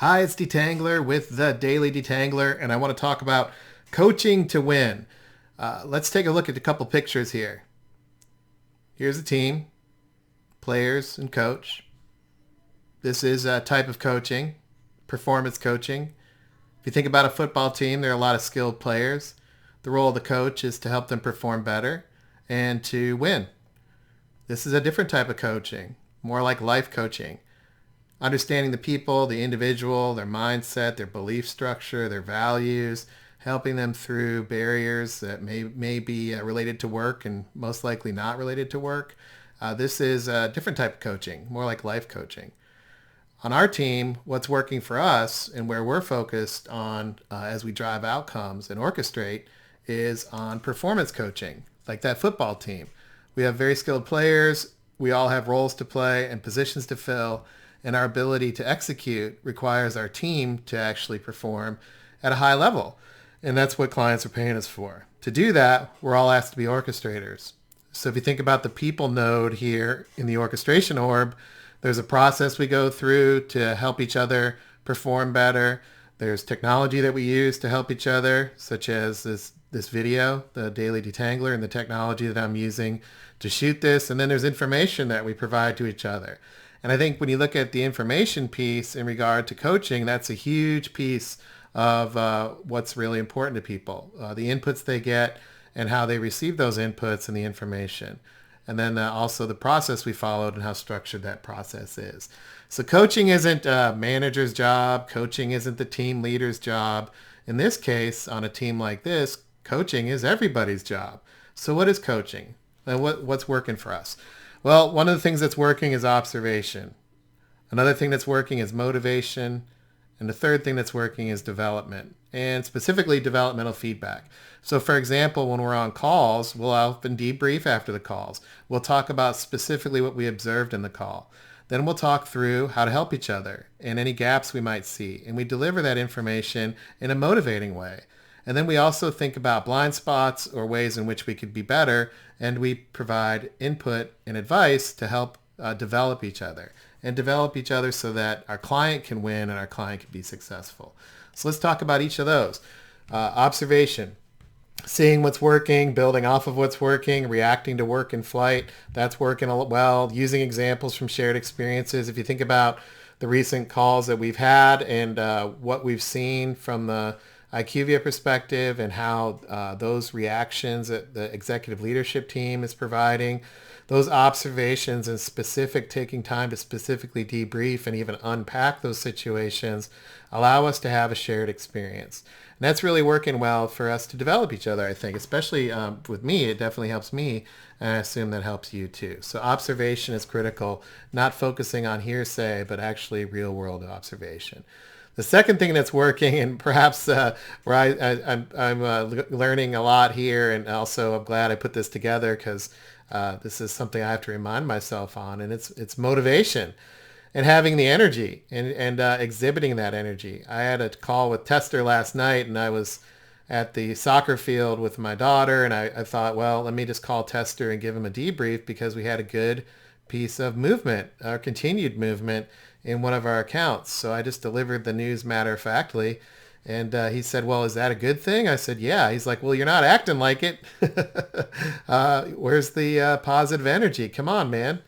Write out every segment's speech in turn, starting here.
Hi, it's Detangler with the Daily Detangler, and I want to talk about coaching to win. Let's take a look at a couple pictures here. Here's a team, players and coach. This is a type of coaching, performance coaching. If you think about a football team, there are a lot of skilled players. The role of the coach is to help them perform better and to win. This is a different type of coaching, more like life coaching. Understanding the people, the individual, their mindset, their belief structure, their values, helping them through barriers that may be related to work and most likely not related to work. This is a different type of coaching, more like life coaching. On our team, what's working for us and where we're focused on as we drive outcomes and orchestrate is on performance coaching, like that football team. We have very skilled players. We all have roles to play and positions to fill. And our ability to execute requires our team to actually perform at a high level. And that's what clients are paying us for. To do that, we're all asked to be orchestrators. So if you think about the people node here in the orchestration orb, there's a process we go through to help each other perform better. There's technology that we use to help each other, such as this video, the Daily Detangler, and the technology that I'm using to shoot this. And then there's information that we provide to each other. And I think when you look at the information piece in regard to coaching, that's a huge piece of what's really important to people, the inputs they get and how they receive those inputs and the information. And then also the process we followed and how structured that process is. So coaching isn't a manager's job. Coaching isn't the team leader's job. In this case, on a team like this, coaching is everybody's job. So what is coaching? And what's working for us? Well, one of the things that's working is observation. Another thing that's working is motivation. And the third thing that's working is development, and specifically developmental feedback. So for example, when we're on calls, we'll often debrief after the calls. We'll talk about specifically what we observed in the call. Then we'll talk through how to help each other and any gaps we might see. And we deliver that information in a motivating way. And then we also think about blind spots or ways in which we could be better, and we provide input and advice to help develop each other so that our client can win and our client can be successful. So let's talk about each of those. Observation, seeing what's working, building off of what's working, reacting to work in flight. That's working well. Using examples from shared experiences. If you think about the recent calls that we've had and what we've seen from the IQVIA perspective and how those reactions that the executive leadership team is providing, those observations and taking time to specifically debrief and even unpack those situations allow us to have a shared experience. And that's really working well for us to develop each other, I think, especially with me. It definitely helps me, and I assume that helps you too. So observation is critical, not focusing on hearsay, but actually real world observation. The second thing that's working, and perhaps where I'm learning a lot here, and also I'm glad I put this together because this is something I have to remind myself on, and it's motivation and having the energy and exhibiting that energy. I had a call with Tester last night, and I was at the soccer field with my daughter, and I thought, well, let me just call Tester and give him a debrief because we had a good piece of movement, or continued movement in one of our accounts. So I just delivered the news matter-of-factly. And he said, well, is that a good thing? I said, yeah. He's like, well, you're not acting like it. Where's the positive energy? Come on, man.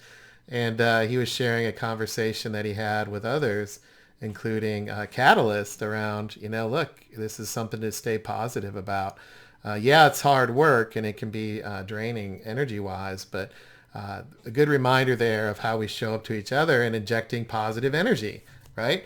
And he was sharing a conversation that he had with others, including Catalyst, around, look, this is something to stay positive about. Yeah, it's hard work and it can be draining energy-wise, but a good reminder there of how we show up to each other and injecting positive energy, right?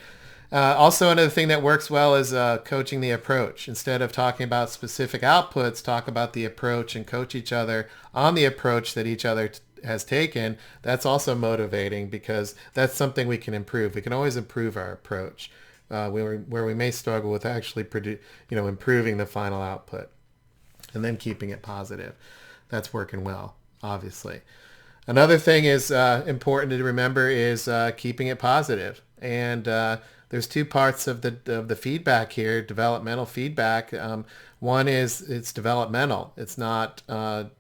Also, another thing that works well is coaching the approach. Instead of talking about specific outputs, talk about the approach and coach each other on the approach that each other has taken. That's also motivating because that's something we can improve. We can always improve our approach where we may struggle with actually improving the final output and then keeping it positive. That's working well, obviously. Another thing is important to remember is keeping it positive. And there's two parts of the feedback here, developmental feedback. One is it's developmental. It's not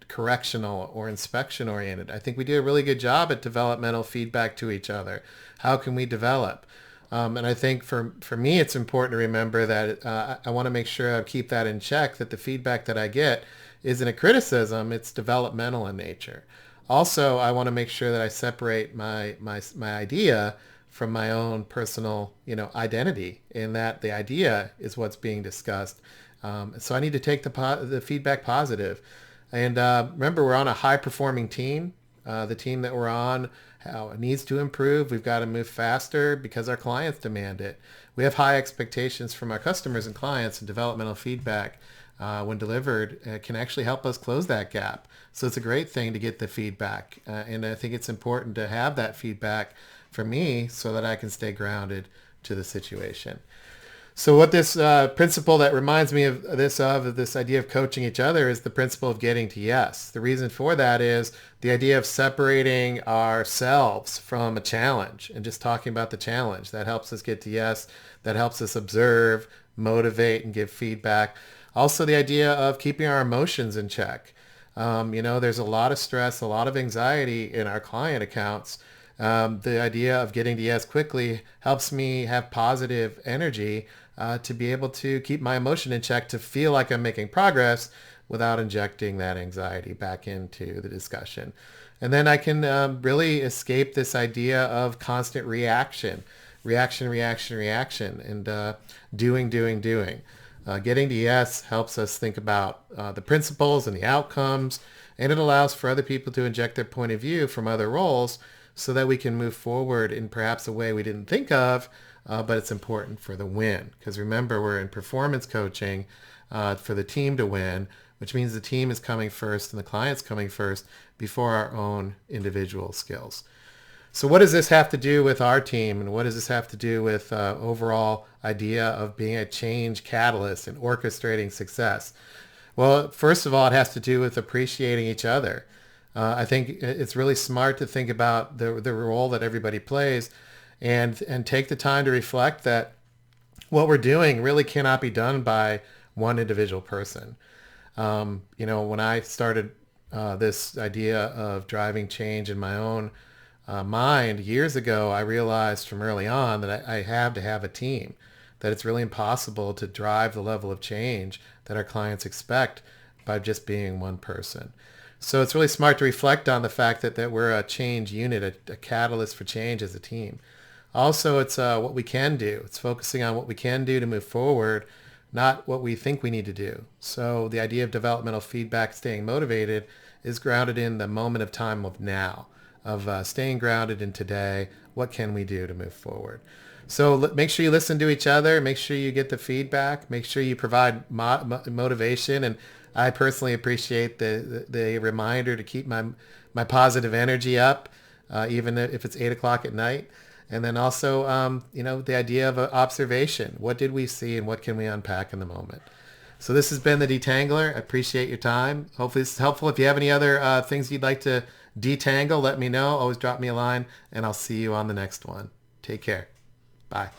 correctional or inspection oriented. I think we do a really good job at developmental feedback to each other. How can we develop? And I think for me, it's important to remember that I want to make sure I keep that in check, that the feedback that I get isn't a criticism, it's developmental in nature. Also, I want to make sure that I separate my idea from my own personal, identity, in that the idea is what's being discussed. So I need to take the feedback positive. And remember, we're on a high-performing team. The team that we're on how it needs to improve. We've got to move faster because our clients demand it. We have high expectations from our customers and clients, and developmental feedback, when delivered, can actually help us close that gap. So it's a great thing to get the feedback. And I think it's important to have that feedback for me so that I can stay grounded to the situation. So what this principle that reminds me of this idea of coaching each other is the principle of getting to yes. The reason for that is the idea of separating ourselves from a challenge and just talking about the challenge. That helps us get to yes. That helps us observe, motivate, and give feedback. Also, the idea of keeping our emotions in check. There's a lot of stress, a lot of anxiety in our client accounts. The idea of getting to yes quickly helps me have positive energy to be able to keep my emotion in check, to feel like I'm making progress without injecting that anxiety back into the discussion. And then I can really escape this idea of constant reaction, and doing. Getting to yes helps us think about the principles and the outcomes, and it allows for other people to inject their point of view from other roles so that we can move forward in perhaps a way we didn't think of, but it's important for the win. Because remember, we're in performance coaching for the team to win, which means the team is coming first and the client's coming first before our own individual skills. So what does this have to do with our team, and what does this have to do with overall idea of being a change catalyst and orchestrating success? Well, first of all, it has to do with appreciating each other. I think it's really smart to think about the role that everybody plays, and take the time to reflect that what we're doing really cannot be done by one individual person. When I started this idea of driving change in my own mind years ago, I realized from early on that I have to have a team, that it's really impossible to drive the level of change that our clients expect by just being one person. So it's really smart to reflect on the fact that we're a change unit, a catalyst for change as a team. Also, it's what we can do. It's focusing on what we can do to move forward, not what we think we need to do. So the idea of developmental feedback, staying motivated, is grounded in the moment of time of now, of staying grounded in today. What can we do to move forward? So make sure you listen to each other. Make sure you get the feedback. Make sure you provide motivation. And I personally appreciate the reminder to keep my positive energy up, even if it's 8 o'clock at night. And then also, the idea of observation. What did we see and what can we unpack in the moment? So this has been the Detangler. I appreciate your time. Hopefully this is helpful. If you have any other things you'd like to detangle, let me know. Always drop me a line, and I'll see you on the next one. Take care. Bye.